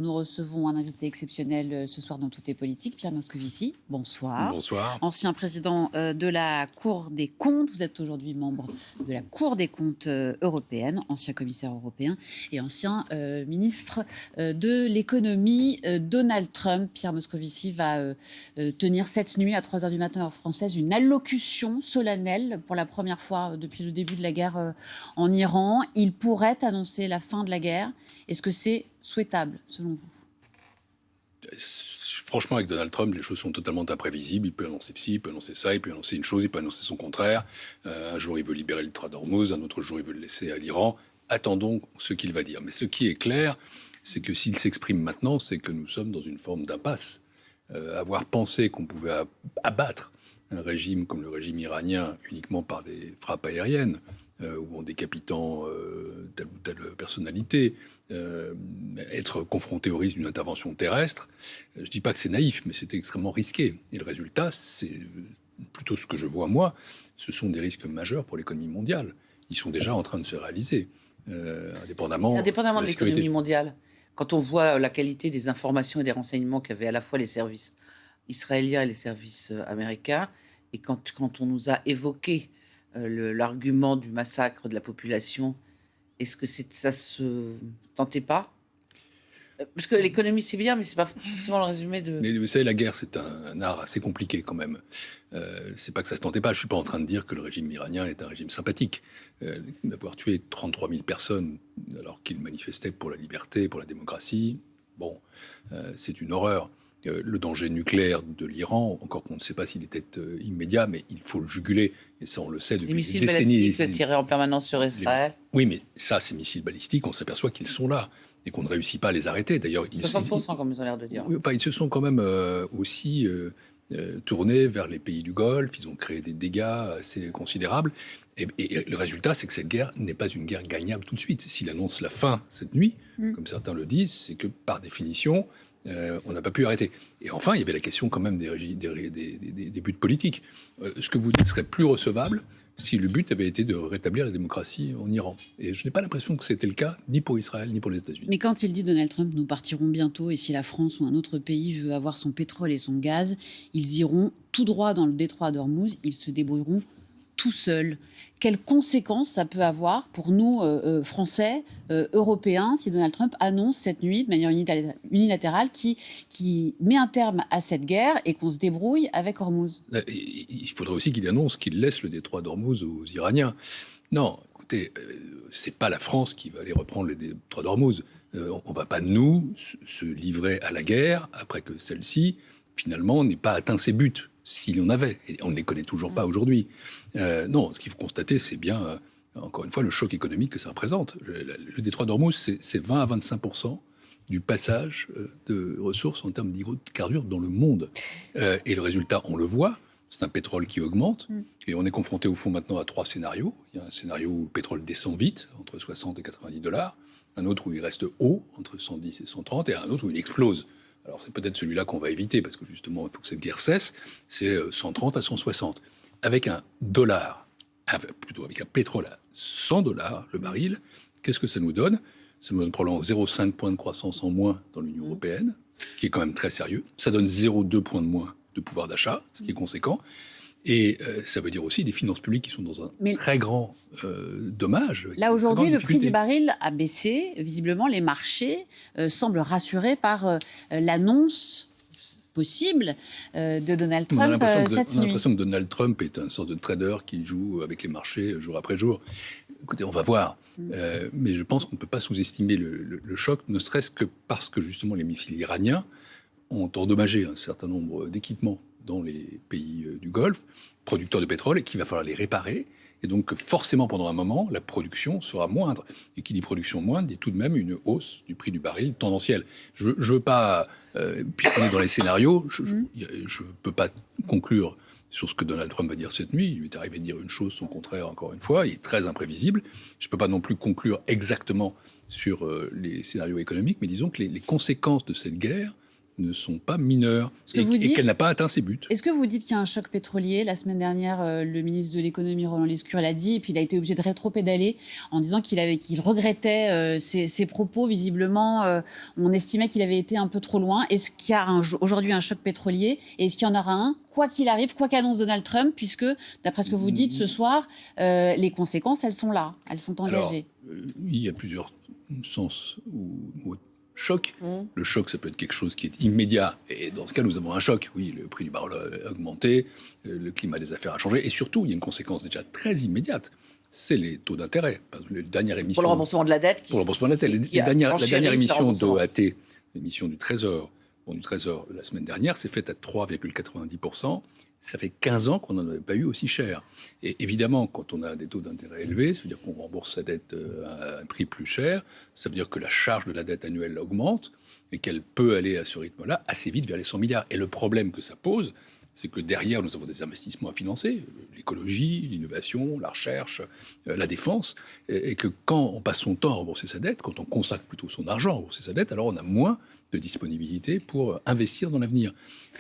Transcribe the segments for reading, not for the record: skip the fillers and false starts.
Nous recevons un invité exceptionnel ce soir dans Tout est politique, Pierre Moscovici. Bonsoir. Bonsoir. Ancien président de la Cour des comptes. Vous êtes aujourd'hui membre de la Cour des comptes européenne, ancien commissaire européen et ancien ministre de l'économie. Donald Trump, Pierre Moscovici, va tenir cette nuit à 3h du matin heure française une allocution solennelle pour la première fois depuis le début de la guerre en Iran. Il pourrait annoncer la fin de la guerre. Est-ce que c'est souhaitable, selon vous ? Franchement, avec Donald Trump, les choses sont totalement imprévisibles. Il peut annoncer ci, il peut annoncer ça, il peut annoncer une chose, il peut annoncer son contraire. Un jour, il veut libérer le détroit d'Ormuz, un autre jour, il veut le laisser à l'Iran. Attendons ce qu'il va dire. Mais ce qui est clair, c'est que s'il s'exprime maintenant, c'est que nous sommes dans une forme d'impasse. Avoir pensé qu'on pouvait abattre un régime comme le régime iranien uniquement par des frappes aériennes, ou en décapitant telle ou telle personnalité, être confronté au risque d'une intervention terrestre, je ne dis pas que c'est naïf, mais c'est extrêmement risqué. Et le résultat, c'est plutôt ce que je vois moi, ce sont des risques majeurs pour l'économie mondiale. Ils sont déjà en train de se réaliser, indépendamment de l'économie mondiale. Quand on voit la qualité des informations et des renseignements qu'avaient à la fois les services israéliens et les services américains, et quand on nous a évoqué l'argument du massacre de la population, est-ce que ça se tentait pas ? Parce que l'économie, c'est bien, mais c'est pas forcément le résumé de... Mais vous savez, la guerre, c'est un art assez compliqué quand même. C'est pas que ça se tentait pas. Je suis pas en train de dire que le régime iranien est un régime sympathique. D'avoir tué 33 000 personnes alors qu'ils manifestaient pour la liberté, pour la démocratie, c'est une horreur. Le danger nucléaire de l'Iran, encore qu'on ne sait pas s'il était immédiat, mais il faut le juguler. Et ça, on le sait depuis des décennies. Les missiles balistiques tirés en permanence sur Israël. Oui, mais ça, ces missiles balistiques, on s'aperçoit qu'ils sont là et qu'on ne réussit pas à les arrêter. D'ailleurs, 60%, comme ils ont l'air de dire. Oui, enfin, ils se sont quand même aussi tournés vers les pays du Golfe. Ils ont créé des dégâts assez considérables. Et le résultat, c'est que cette guerre n'est pas une guerre gagnable tout de suite. S'il annonce la fin cette nuit, comme certains le disent, c'est que par définition, on n'a pas pu arrêter. Et enfin, il y avait la question quand même des buts politiques. Ce que vous dites serait plus recevable si le but avait été de rétablir la démocratie en Iran. Et je n'ai pas l'impression que c'était le cas, ni pour Israël, ni pour les États-Unis. Mais quand il dit, Donald Trump, nous partirons bientôt, et si la France ou un autre pays veut avoir son pétrole et son gaz, ils iront tout droit dans le détroit d'Ormuz, ils se débrouilleront tout seuls. Quelles conséquences ça peut avoir pour nous, Français, Européens, si Donald Trump annonce cette nuit, de manière unilatérale, qui met un terme à cette guerre et qu'on se débrouille avec Hormuz ? Il faudrait aussi qu'il annonce qu'il laisse le détroit d'Ormuz aux Iraniens. Non, écoutez, c'est pas la France qui va aller reprendre le détroit d'Ormuz. On va pas, nous, se livrer à la guerre après que celle-ci, finalement, n'ait pas atteint ses buts, s'il y en avait. Et on ne les connaît toujours pas aujourd'hui. Non, ce qu'il faut constater, c'est bien, encore une fois, le choc économique que ça représente. Le détroit d'Ormuz, c'est 20 à 25% du passage de ressources en termes d'hydrocarbures dans le monde. Et le résultat, on le voit, c'est un pétrole qui augmente. Et on est confronté, au fond, maintenant à 3 scénarios. Il y a un scénario où le pétrole descend vite, entre 60 et 90 $. Un autre où il reste haut, entre 110 et 130, et un autre où il explose. Alors c'est peut-être celui-là qu'on va éviter, parce que justement, il faut que cette guerre cesse. C'est 130 à 160. Avec un dollar, plutôt avec un pétrole à 100 $ le baril, qu'est-ce que ça nous donne ? Ça nous donne probablement 0,5 points de croissance en moins dans l'Union européenne, qui est quand même très sérieux. Ça donne 0,2 points de moins de pouvoir d'achat, ce qui est conséquent. Et ça veut dire aussi des finances publiques qui sont dans un très grand dommage. Là, aujourd'hui, le prix du baril a baissé. Visiblement, les marchés semblent rassurés par l'annonce possible de Donald Trump cette nuit. On a l'impression que Donald Trump est un sorte de trader qui joue avec les marchés jour après jour. Écoutez, on va voir. Mais je pense qu'on ne peut pas sous-estimer le choc, ne serait-ce que parce que justement les missiles iraniens ont endommagé un certain nombre d'équipements dans les pays du Golfe, producteurs de pétrole, et qu'il va falloir les réparer. Et donc, forcément, pendant un moment, la production sera moindre. Et qui dit production moindre, dit tout de même une hausse du prix du baril tendancielle. Je ne veux pas piquer dans les scénarios. Je ne peux pas conclure sur ce que Donald Trump va dire cette nuit. Il lui est arrivé de dire une chose, son contraire, encore une fois. Il est très imprévisible. Je ne peux pas non plus conclure exactement sur les scénarios économiques, mais disons que les conséquences de cette guerre ne sont pas mineures et qu'elle n'a pas atteint ses buts. Est-ce que vous dites qu'il y a un choc pétrolier? La semaine dernière, le ministre de l'économie, Roland Lescure, l'a dit, et puis il a été obligé de rétro-pédaler en disant qu'il regrettait ses propos. Visiblement, on estimait qu'il avait été un peu trop loin. Est-ce qu'il y a aujourd'hui un choc pétrolier? Et est-ce qu'il y en aura un, quoi qu'il arrive, quoi qu'annonce Donald Trump, puisque, d'après ce que vous dites ce soir, les conséquences, elles sont là, elles sont engagées? Alors, il y a plusieurs sens ou choc. Le choc, ça peut être quelque chose qui est immédiat. Et dans ce cas, nous avons un choc. Oui, le prix du baril a augmenté, le climat des affaires a changé. Et surtout, il y a une conséquence déjà très immédiate. C'est les taux d'intérêt. La dernière émission, pour le remboursement de la dette. Pour le remboursement de la dette. La dernière émission d'OAT, l'émission du Trésor, la semaine dernière, s'est faite à 3,90%. Ça fait 15 ans qu'on n'en avait pas eu aussi cher. Et évidemment, quand on a des taux d'intérêt élevés, ça veut dire qu'on rembourse sa dette à un prix plus cher, ça veut dire que la charge de la dette annuelle augmente et qu'elle peut aller à ce rythme-là assez vite vers les 100 milliards. Et le problème que ça pose, c'est que derrière, nous avons des investissements à financer, l'écologie, l'innovation, la recherche, la défense, et que quand on passe son temps à rembourser sa dette, quand on consacre plutôt son argent à rembourser sa dette, alors on a moins de disponibilité pour investir dans l'avenir.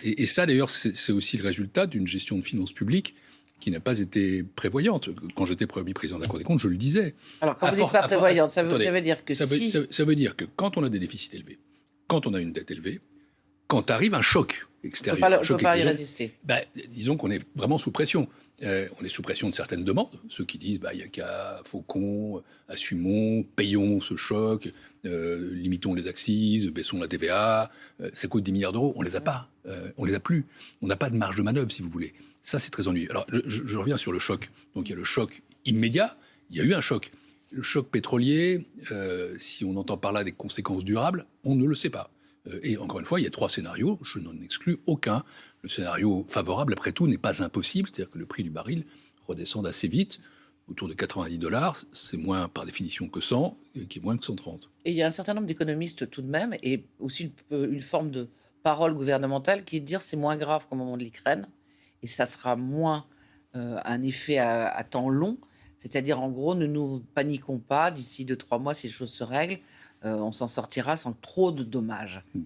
Et ça, d'ailleurs, c'est aussi le résultat d'une gestion de finances publiques qui n'a pas été prévoyante. Quand j'étais Premier président de la Cour des comptes, je le disais. Alors, quand vous dites pas prévoyante, ça veut dire que ça veut dire que quand on a des déficits élevés, quand on a une dette élevée, quand arrive un choc extérieur, on ne peut pas y résister. Disons qu'on est vraiment sous pression. On est sous pression de certaines demandes. Ceux qui disent il n'y a qu'à Faucon, assumons, payons ce choc, limitons les axes, baissons la TVA, ça coûte 10 milliards d'euros. On ne les a pas. On ne les a plus. On n'a pas de marge de manœuvre, si vous voulez. Ça, c'est très ennuyeux. Alors, je reviens sur le choc. Donc, il y a le choc immédiat. Il y a eu un choc. Le choc pétrolier, si on entend par là des conséquences durables, on ne le sait pas. Et encore une fois, il y a 3 scénarios, je n'en exclus aucun. Le scénario favorable, après tout, n'est pas impossible, c'est-à-dire que le prix du baril redescende assez vite, autour de $90, c'est moins par définition que 100, qui est moins que 130. Et il y a un certain nombre d'économistes tout de même, et aussi une forme de parole gouvernementale qui est de dire c'est moins grave qu'au moment de l'Ukraine, et ça sera moins un effet à temps long, c'est-à-dire en gros, ne nous paniquons pas, d'ici 2-3 mois, si les choses se règlent, on s'en sortira sans trop de dommages. Vous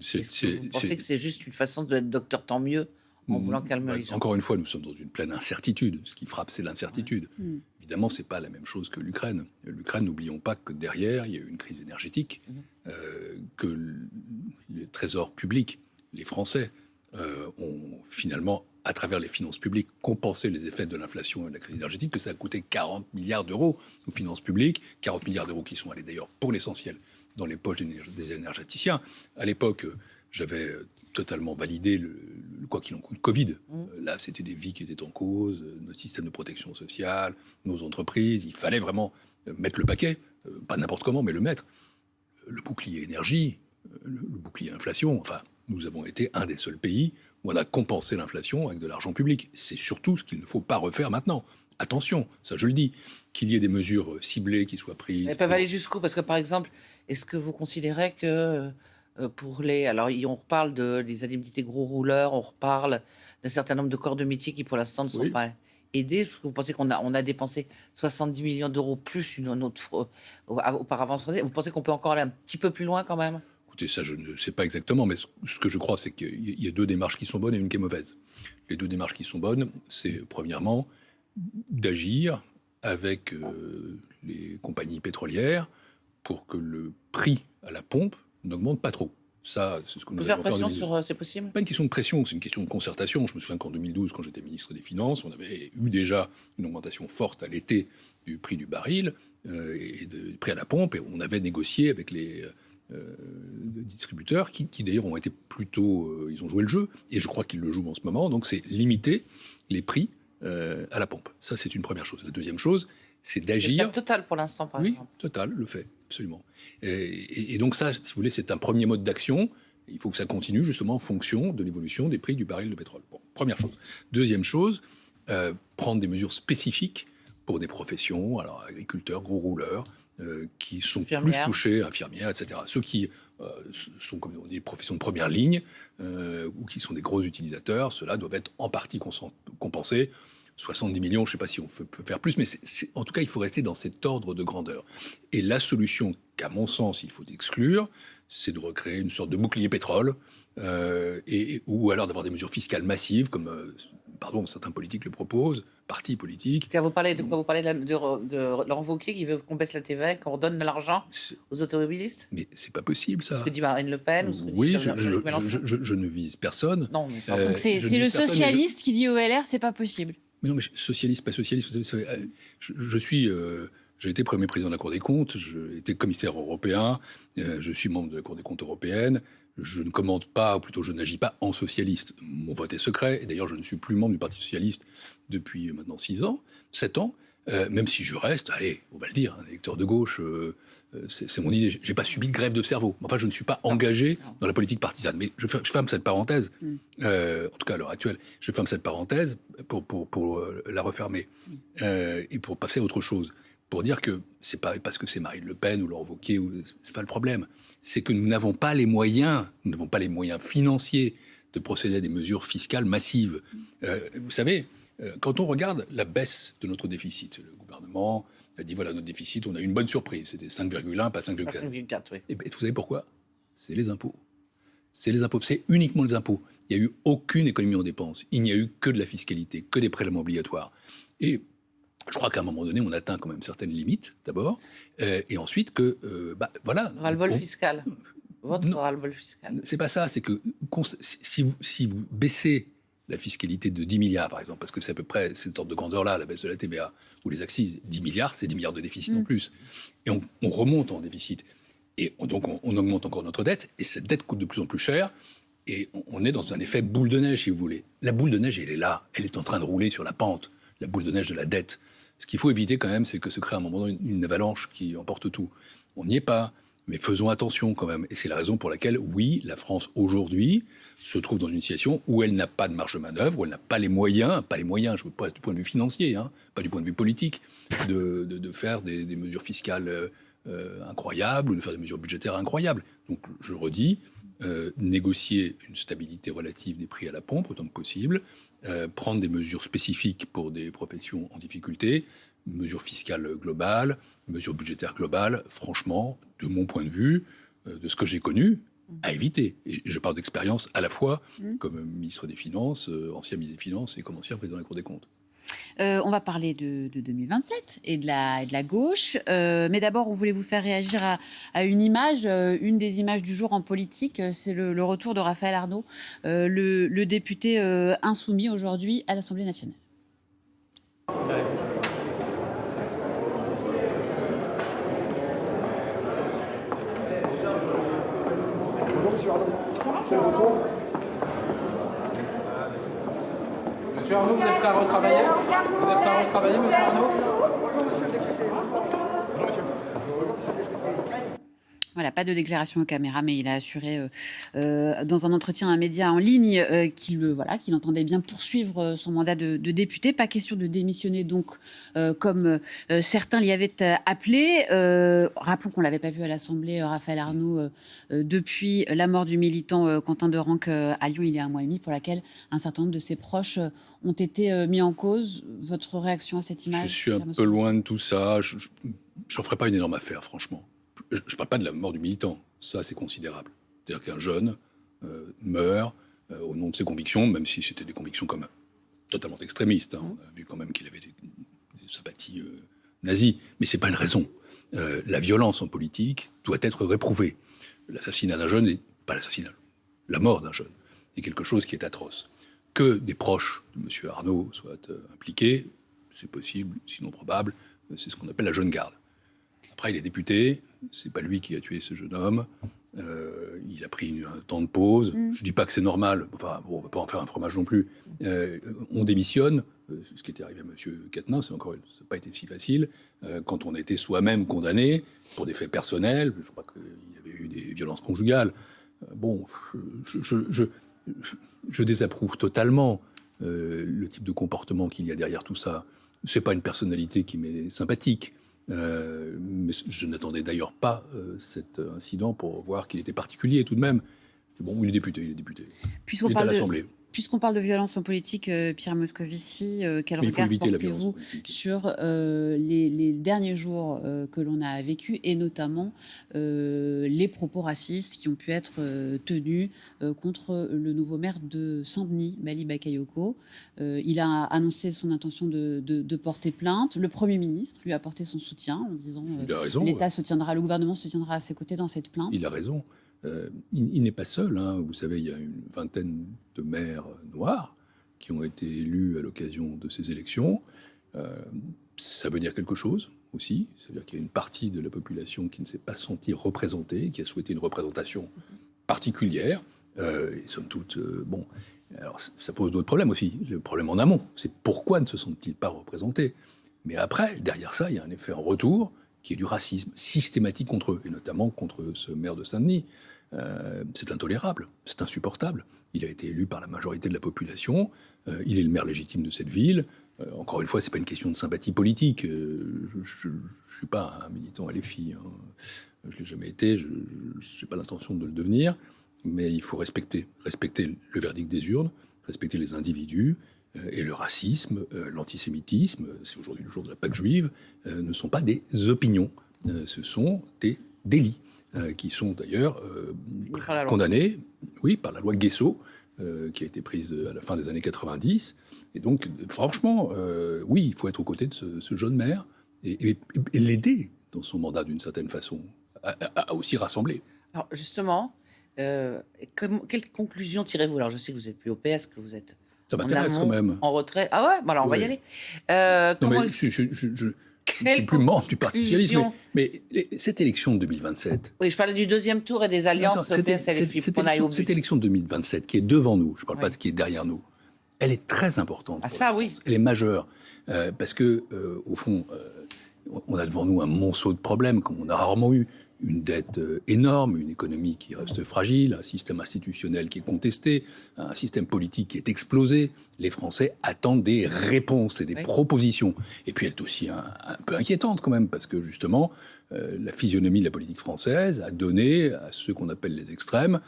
pensez que c'est juste une façon d'être docteur tant mieux en voulant calmer les gens? Encore une fois, nous sommes dans une pleine incertitude. Ce qui frappe, c'est l'incertitude. Évidemment, ce n'est pas la même chose que l'Ukraine. L'Ukraine, n'oublions pas que derrière, il y a eu une crise énergétique, que le trésor public, les Français, ont finalement, à travers les finances publiques, compensé les effets de l'inflation et de la crise énergétique, que ça a coûté 40 milliards d'euros aux finances publiques, 40 milliards d'euros qui sont allés d'ailleurs pour l'essentiel dans les poches des énergéticiens. À l'époque, j'avais totalement validé le quoi qu'il en coûte Covid. Là, c'était des vies qui étaient en cause, notre système de protection sociale, nos entreprises. Il fallait vraiment mettre le paquet, pas n'importe comment, mais le mettre. Le bouclier énergie, le bouclier inflation, enfin, nous avons été un des seuls pays où on a compensé l'inflation avec de l'argent public. C'est surtout ce qu'il ne faut pas refaire maintenant. Attention, ça je le dis, qu'il y ait des mesures ciblées qui soient prises. Elles peuvent aller jusqu'où? Parce que par exemple, est-ce que vous considérez que pour les... Alors on reparle des indemnités gros rouleurs, on reparle d'un certain nombre de corps de métier qui pour l'instant ne sont pas aidés. Parce que vous pensez qu'on a dépensé 70 millions d'euros plus une autre auparavant. Vous pensez qu'on peut encore aller un petit peu plus loin quand même? Écoutez, ça je ne sais pas exactement, mais ce que je crois, c'est qu'il y a 2 démarches qui sont bonnes et une qui est mauvaise. Les 2 démarches qui sont bonnes, c'est premièrement d'agir avec les compagnies pétrolières pour que le prix à la pompe n'augmente pas trop. Ça, c'est ce que nous avons fait. Faire pression sur, c'est possible? Pas une question de pression, c'est une question de concertation. Je me souviens qu'en 2012, quand j'étais ministre des Finances, on avait eu déjà une augmentation forte à l'été du prix du baril et du prix à la pompe, et on avait négocié avec les distributeurs qui d'ailleurs ont été plutôt... ils ont joué le jeu, et je crois qu'ils le jouent en ce moment. Donc c'est limiter les prix à la pompe. Ça, c'est une première chose. La deuxième chose, c'est d'agir... Total pour l'instant, par exemple. Oui, Total le fait, absolument. Et donc ça, si vous voulez, c'est un premier mode d'action. Il faut que ça continue justement en fonction de l'évolution des prix du baril de pétrole. Bon, première chose. Deuxième chose, prendre des mesures spécifiques pour des professions, alors agriculteurs, gros rouleurs, qui sont plus touchés, infirmières, etc. Ceux qui sont, comme on dit, des professions de première ligne ou qui sont des gros utilisateurs, ceux-là doivent être en partie compensés. 70 millions, je ne sais pas si on peut faire plus, mais en tout cas, il faut rester dans cet ordre de grandeur. Et la solution qu'à mon sens, il faut exclure, c'est de recréer une sorte de bouclier pétrole, ou alors d'avoir des mesures fiscales massives, comme certains politiques le proposent, partis politiques. Vous parlez de quoi? Vous parlez de Laurent Wauquiez qui veut qu'on baisse la TVA et qu'on redonne de l'argent aux automobilistes? Mais c'est pas possible, ça. Ce que dit Marine Le Pen ou ce que dit Oui, Jean-Luc Mélenchon. je ne vise personne. Non, mais Donc c'est le socialiste qui dit au LR, c'est pas possible. Mais non, mais socialiste, pas socialiste. J'ai été premier président de la Cour des comptes, j'ai été commissaire européen, je suis membre de la Cour des comptes européenne. Je ne commente pas, ou plutôt je n'agis pas en socialiste. Mon vote est secret, et d'ailleurs je ne suis plus membre du Parti socialiste depuis maintenant 7 ans, même si je reste, allez, on va le dire, un électeur de gauche, c'est mon idée. J'ai pas subi de grève de cerveau. Enfin, je ne suis pas engagé dans la politique partisane. Mais je ferme cette parenthèse, en tout cas à l'heure actuelle, je ferme cette parenthèse pour la refermer, et pour passer à autre chose. Pour dire que c'est pas parce que c'est Marine Le Pen ou Laurent Wauquiez, c'est pas le problème. C'est que nous n'avons pas les moyens financiers de procéder à des mesures fiscales massives. Vous savez, quand on regarde la baisse de notre déficit, le gouvernement a dit voilà, notre déficit, on a eu une bonne surprise. C'était 5,1, pas 5,4. 5,4, oui. Et vous savez pourquoi? C'est les impôts. C'est les impôts. C'est uniquement les impôts. Il n'y a eu aucune économie en dépenses. Il n'y a eu que de la fiscalité, que des prélèvements obligatoires. Et je crois qu'à un moment donné, on atteint quand même certaines limites, d'abord, et ensuite que, voilà. Ras-le-bol fiscal. Votre ras-le-bol fiscal. C'est pas ça, c'est que si vous baissez la fiscalité de 10 milliards, par exemple, parce que c'est à peu près cet ordre de grandeur-là, la baisse de la TVA, ou les accises, 10 milliards, c'est 10 milliards de déficit en plus. Et on remonte en déficit. Et donc, on augmente encore notre dette, et cette dette coûte de plus en plus cher, et on est dans un effet boule de neige, si vous voulez. La boule de neige, elle est là, elle est en train de rouler sur la pente, la boule de neige de la dette. Ce qu'il faut éviter quand même, c'est que se crée à un moment donné une avalanche qui emporte tout. On n'y est pas, mais faisons attention quand même. Et c'est la raison pour laquelle, oui, la France aujourd'hui se trouve dans une situation où elle n'a pas de marge de manœuvre, où elle n'a pas les moyens, je vous pose du point de vue financier, pas du point de vue politique, de faire des mesures fiscales incroyables ou de faire des mesures budgétaires incroyables. Donc je redis, négocier une stabilité relative des prix à la pompe autant que possible, prendre des mesures spécifiques pour des professions en difficulté, mesures fiscales globales, mesures budgétaires globales, franchement, de mon point de vue, de ce que j'ai connu, à éviter. Et je parle d'expérience à la fois comme ministre des Finances, ancien ministre des Finances et comme ancien président de la Cour des comptes. On va parler de 2027 et de la gauche. Mais d'abord, on voulait vous faire réagir à une image, une des images du jour en politique. C'est le retour de Raphaël Arnaud, le député insoumis aujourd'hui à l'Assemblée nationale. Bonjour, monsieur Arnaud. C'est le retour. Monsieur Arnaud, vous êtes prêt à retravailler? Vous êtes prêt à retravailler, monsieur Arnaud? Voilà, pas de déclaration aux caméras, mais il a assuré dans un entretien à un média en ligne qu'il entendait bien poursuivre son mandat de député. Pas question de démissionner, donc, comme certains l'y avaient appelé. Rappelons qu'on ne l'avait pas vu à l'Assemblée, Raphaël Arnaud, depuis la mort du militant Quentin de Ranc à Lyon il y a 1 mois et demi, pour laquelle un certain nombre de ses proches ont été mis en cause. Votre réaction à cette image? Je suis un peu loin de tout ça. Je n'en ferai pas une énorme affaire, franchement. Je ne parle pas de la mort du militant, ça c'est considérable. C'est-à-dire qu'un jeune meurt au nom de ses convictions, même si c'était des convictions comme totalement extrémistes. On a vu quand même qu'il avait des sympathies nazies, mais ce n'est pas une raison. La violence en politique doit être réprouvée. L'assassinat d'un jeune n'est pas l'assassinat. La mort d'un jeune est quelque chose qui est atroce. Que des proches de M. Arnaud soient impliqués, c'est possible, sinon probable, c'est ce qu'on appelle la jeune garde. Après, il est député, c'est pas lui qui a tué ce jeune homme. Il a pris un temps de pause. Je dis pas que c'est normal. Enfin, bon, on va pas en faire un fromage non plus. On démissionne. Ce qui était arrivé à M. Quatennens, ça n'a pas été si facile. Quand on a été soi-même condamné pour des faits personnels, je crois qu'il y avait eu des violences conjugales. Je désapprouve totalement le type de comportement qu'il y a derrière tout ça. C'est pas une personnalité qui m'est sympathique. Mais je n'attendais d'ailleurs pas cet incident pour voir qu'il était particulier tout de même. Bon, il est député. Puisqu'on il est à l'Assemblée. Puisqu'on parle de violence en politique, Pierre Moscovici, quel Mais il faut regard éviter la violence portez-vous politique. sur les derniers jours que l'on a vécus, et notamment les propos racistes qui ont pu être tenus contre le nouveau maire de Saint-Denis, Mali Bakayoko. Il a annoncé son intention de porter plainte. Le Premier ministre lui a apporté son soutien en disant Il a raison. l'État se tiendra, le gouvernement se tiendra à ses côtés dans cette plainte. Il a raison. Il n'est pas seul. Vous savez, il y a une vingtaine de maires noirs qui ont été élus à l'occasion de ces élections. Ça veut dire quelque chose aussi. C'est-à-dire qu'il y a une partie de la population qui ne s'est pas sentie représentée, qui a souhaité une représentation particulière. Et somme toute, bon, alors ça pose d'autres problèmes aussi. Le problème en amont, c'est pourquoi ne se sentent-ils pas représentés? Mais après, derrière ça, il y a un effet en retour qui est du racisme systématique contre eux, et notamment contre ce maire de Saint-Denis. C'est intolérable, c'est insupportable. Il a été élu par la majorité de la population, il est le maire légitime de cette ville. Encore une fois, c'est pas une question de sympathie politique. Je suis pas un militant LFI, hein. Je l'ai jamais été, je n'ai pas l'intention de le devenir, mais il faut respecter le verdict des urnes, respecter les individus. Et le racisme, l'antisémitisme, c'est aujourd'hui le jour de la Pâque juive, ne sont pas des opinions, ce sont des délits, qui sont d'ailleurs condamnés, oui, par la loi Guesso, qui a été prise à la fin des années 90. Et donc, franchement, oui, il faut être aux côtés de ce jeune maire et l'aider dans son mandat d'une certaine façon, à aussi rassembler. Alors justement, quelle conclusion tirez-vous? Alors je sais que vous êtes plus au PS, que vous êtes Ça en m'intéresse amont, quand même. en retrait. Ah ouais, bon, alors on va y Ouais. aller. Non, Comment mais est-ce- je ne Quelle suis plus membre du Parti socialiste, conclusion mais cette élection de 2027, Oui, je parlais du deuxième tour et des alliances PS-LFI. On aille au cette but. élection de 2027 qui est devant nous, je ne parle pas Oui. de ce qui est derrière nous, elle est très importante. Ah, pour ça, la oui. France. Elle est majeure. Parce que, au fond, on a devant nous un monceau de problèmes, comme on a rarement eu. Une dette énorme, une économie qui reste fragile, un système institutionnel qui est contesté, un système politique qui est explosé. Les Français attendent des réponses et des Oui. propositions. Et puis elle est aussi un peu inquiétante quand même, parce que justement, la physionomie de la politique française a donné à ceux qu'on appelle les extrêmes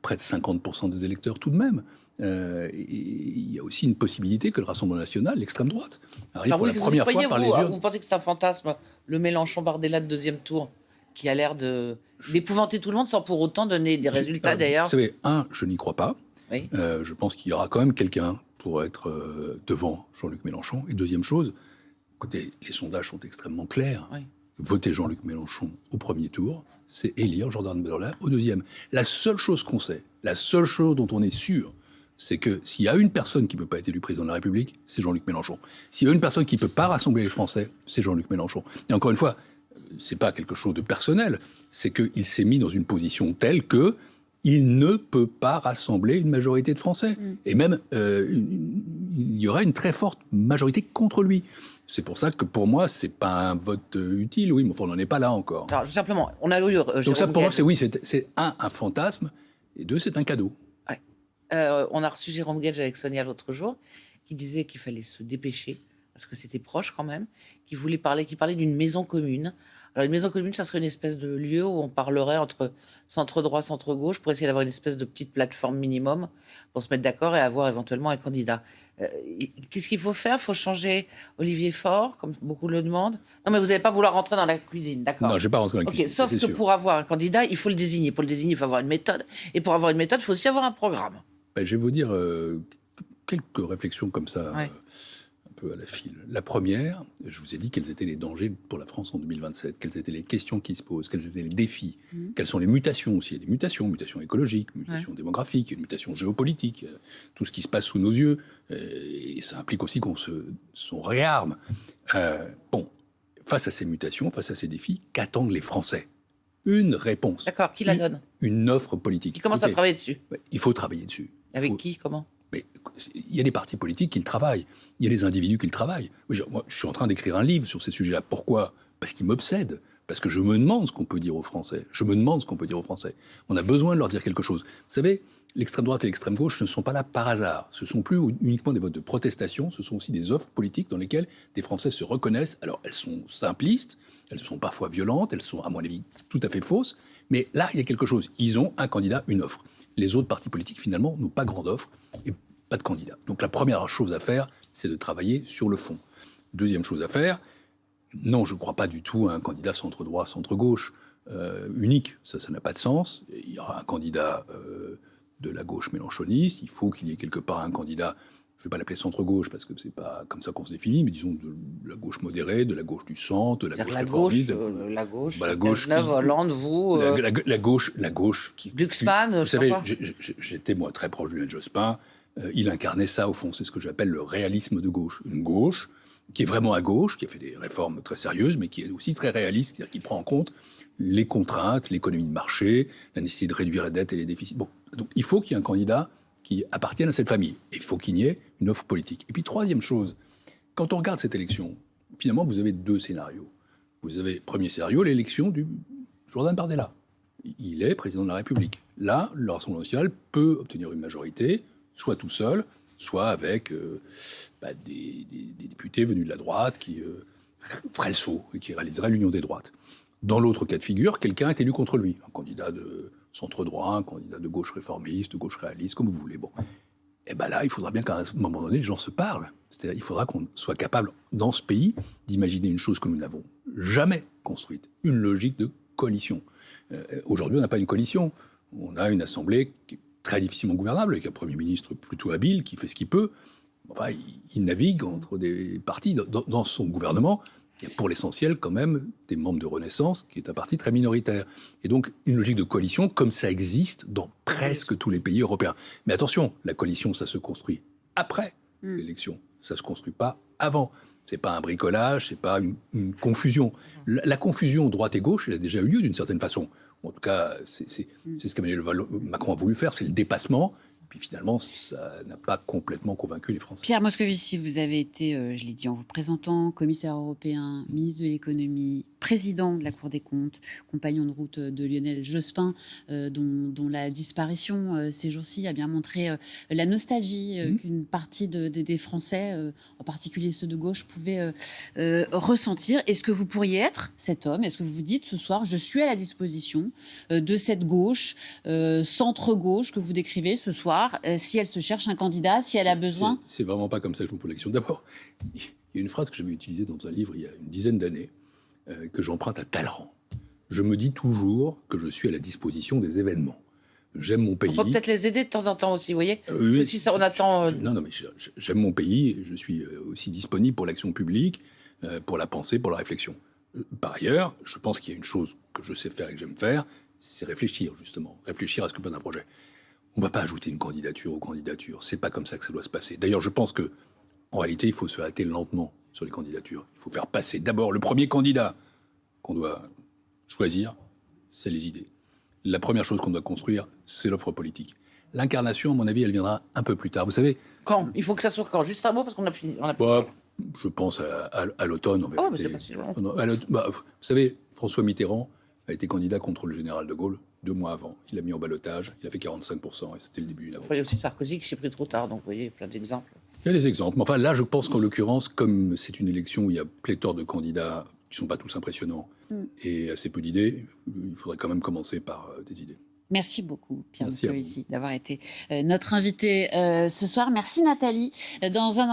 près de 50% des électeurs tout de même. Et il y a aussi une possibilité que le Rassemblement national, l'extrême droite, arrive Alors pour oui, la vous y première croyez, fois par les vous, urnes. vous pensez que c'est un fantasme, le Mélenchon-Bardella de deuxième tour, qui a l'air d'épouvanter tout le monde sans pour autant donner des résultats d'ailleurs. Vous savez, je n'y crois pas. Oui. Je pense qu'il y aura quand même quelqu'un pour être devant Jean-Luc Mélenchon. Et deuxième chose, écoutez, les sondages sont extrêmement clairs. Oui. Voter Jean-Luc Mélenchon au premier tour, c'est élire Jordan Bardella au deuxième. La seule chose qu'on sait, la seule chose dont on est sûr, c'est que s'il y a une personne qui ne peut pas être élue président de la République, c'est Jean-Luc Mélenchon. S'il y a une personne qui ne peut pas rassembler les Français, c'est Jean-Luc Mélenchon. Et encore une fois, c'est pas quelque chose de personnel, c'est qu'il s'est mis dans une position telle que il ne peut pas rassembler une majorité de Français. Et même, il y aurait une très forte majorité contre lui. C'est pour ça que pour moi, c'est pas un vote utile, oui, mais enfin, on n'en est pas là encore. Alors, simplement, on a eu Donc ça, pour moi, c'est un fantasme, et deux, c'est un cadeau. on a reçu Jérôme Guedj avec Sonia l'autre jour, qui disait qu'il fallait se dépêcher, parce que c'était proche quand même, qui parlait d'une maison commune. Alors une maison commune, ça serait une espèce de lieu où on parlerait entre centre droit, centre gauche, pour essayer d'avoir une espèce de petite plateforme minimum pour se mettre d'accord et avoir éventuellement un candidat. Qu'est-ce qu'il faut faire? Il faut changer Olivier Faure, comme beaucoup le demandent? Non, mais vous n'allez pas vouloir rentrer dans la cuisine, d'accord? Non, je ne vais pas rentrer dans la cuisine. Sauf c'est que sûr. pour avoir un candidat, il faut le désigner. Pour le désigner, il faut avoir une méthode. Et pour avoir une méthode, il faut aussi avoir un programme. Ben, je vais vous dire quelques réflexions comme ça, Ouais. un peu à la file. La première, je vous ai dit quels étaient les dangers pour la France en 2027, quelles étaient les questions qui se posent, quels étaient les défis, quelles sont les mutations aussi. Il y a des mutations écologiques, mutations démographiques, une mutation géopolitique, tout ce qui se passe sous nos yeux. Et ça implique aussi qu'on se réarme. Bon, face à ces mutations, face à ces défis, qu'attendent les Français? Une réponse. D'accord, qui la donne? Une offre politique. Qui commence à Écoutez, travailler dessus? il faut travailler dessus. Avec Faut- qui? Comment? Mais il y a des partis politiques qui le travaillent. Il y a des individus qui le travaillent. Moi, je suis en train d'écrire un livre sur ces sujets-là. Pourquoi? Parce qu'ils m'obsèdent. Parce que je me demande ce qu'on peut dire aux Français. On a besoin de leur dire quelque chose. Vous savez, l'extrême droite et l'extrême gauche ne sont pas là par hasard. Ce sont plus uniquement des votes de protestation, ce sont aussi des offres politiques dans lesquelles des Français se reconnaissent. Alors, elles sont simplistes, elles sont parfois violentes, elles sont, à mon avis, tout à fait fausses. Mais là, il y a quelque chose. Ils ont un candidat, une offre. Les autres partis politiques, finalement, n'ont pas grande offre. Et pas de candidat. Donc la première chose à faire, c'est de travailler sur le fond. Deuxième chose à faire, non, je ne crois pas du tout à un candidat centre-droit, centre-gauche unique. Ça n'a pas de sens. Il y aura un candidat de la gauche mélenchoniste. Il faut qu'il y ait quelque part un candidat, je ne vais pas l'appeler centre-gauche parce que c'est pas comme ça qu'on se définit, mais disons de la gauche modérée, de la gauche du centre, de la gauche réformiste. La gauche, la gauche Cazeneuve, Hollande, vous... La gauche qui... Glucksmann, vous savez, j'étais moi très proche de Lionel Jospin. Il incarnait ça au fond. C'est ce que j'appelle le réalisme de gauche. Une gauche qui est vraiment à gauche, qui a fait des réformes très sérieuses, mais qui est aussi très réaliste, c'est-à-dire qui prend en compte les contraintes, l'économie de marché, la nécessité de réduire la dette et les déficits. Bon, donc il faut qu'il y ait un candidat qui appartienne à cette famille. Et il faut qu'il y ait une offre politique. Et puis troisième chose, quand on regarde cette élection, finalement vous avez deux scénarios. Vous avez, premier scénario, l'élection du Jordan Bardella. Il est président de la République. Là, le Rassemblement national peut obtenir une majorité, soit tout seul, soit avec des députés venus de la droite qui feraient le saut et qui réaliseraient l'union des droites. Dans l'autre cas de figure, quelqu'un est élu contre lui. Un candidat de centre-droit, un candidat de gauche réformiste, de gauche réaliste, comme vous voulez. Bon. Et bien là, il faudra bien qu'à un moment donné, les gens se parlent. C'est-à-dire il faudra qu'on soit capable, dans ce pays, d'imaginer une chose que nous n'avons jamais construite, une logique de coalition. Aujourd'hui, on n'a pas une coalition. On a une assemblée qui est très difficilement gouvernable, avec un Premier ministre plutôt habile, qui fait ce qu'il peut. Enfin, il navigue entre des partis. Dans son gouvernement, il y a pour l'essentiel quand même des membres de Renaissance, qui est un parti très minoritaire. Et donc, une logique de coalition, comme ça existe dans presque tous les pays européens. Mais attention, la coalition, ça se construit après l'élection. Ça ne se construit pas avant. C'est pas un bricolage, c'est pas une confusion. La confusion droite et gauche, elle a déjà eu lieu d'une certaine façon. En tout cas, c'est ce qu'Emmanuel Macron a voulu faire, c'est le dépassement. Puis finalement, ça n'a pas complètement convaincu les Français. Pierre Moscovici, vous avez été, je l'ai dit en vous présentant, commissaire européen, ministre de l'économie, président de la Cour des comptes, compagnon de route de Lionel Jospin, dont la disparition ces jours-ci a bien montré la nostalgie qu'une partie des Français, en particulier ceux de gauche, pouvaient ressentir. Est-ce que vous pourriez être cet homme? Est-ce que vous vous dites ce soir, je suis à la disposition de cette gauche, centre-gauche que vous décrivez ce soir, si elle se cherche un candidat, si elle a besoin? C'est vraiment pas comme ça que je me pose la question. D'abord, il y a une phrase que j'avais utilisée dans un livre il y a une dizaine d'années, que j'emprunte à Talleyrand. Je me dis toujours que je suis à la disposition des événements. J'aime mon pays. On peut peut-être les aider de temps en temps aussi, vous voyez. Parce Oui, que si ça, on attend... Non, mais j'aime mon pays, et je suis aussi disponible pour l'action publique, pour la pensée, pour la réflexion. Par ailleurs, je pense qu'il y a une chose que je sais faire et que j'aime faire, c'est réfléchir, justement. Réfléchir à ce que peut être un projet. On ne va pas ajouter une candidature aux candidatures. C'est pas comme ça que ça doit se passer. D'ailleurs, je pense que, en réalité, il faut se hâter lentement sur les candidatures. Il faut faire passer d'abord le premier candidat qu'on doit choisir, c'est les idées. La première chose qu'on doit construire, c'est l'offre politique. L'incarnation, à mon avis, elle viendra un peu plus tard. Vous savez... Quand? Il faut que ça soit quand? Juste un mot, parce qu'on a fini. Je pense à l'automne, en vérité. Mais c'est pas si long. Vous savez, François Mitterrand a été candidat contre le général de Gaulle 2 mois avant. Il a mis en ballottage, il a fait 45%, et c'était le début d'une aventure. Il y a aussi Sarkozy qui s'est pris trop tard, donc vous voyez, plein d'exemples. Il y a des exemples. Mais enfin, là, je pense qu'en l'occurrence, comme c'est une élection où il y a pléthore de candidats qui ne sont pas tous impressionnants et assez peu d'idées, il faudrait quand même commencer par des idées. Merci beaucoup, Pierre Moscovici, d'avoir été notre invité ce soir. Merci, Nathalie. Dans un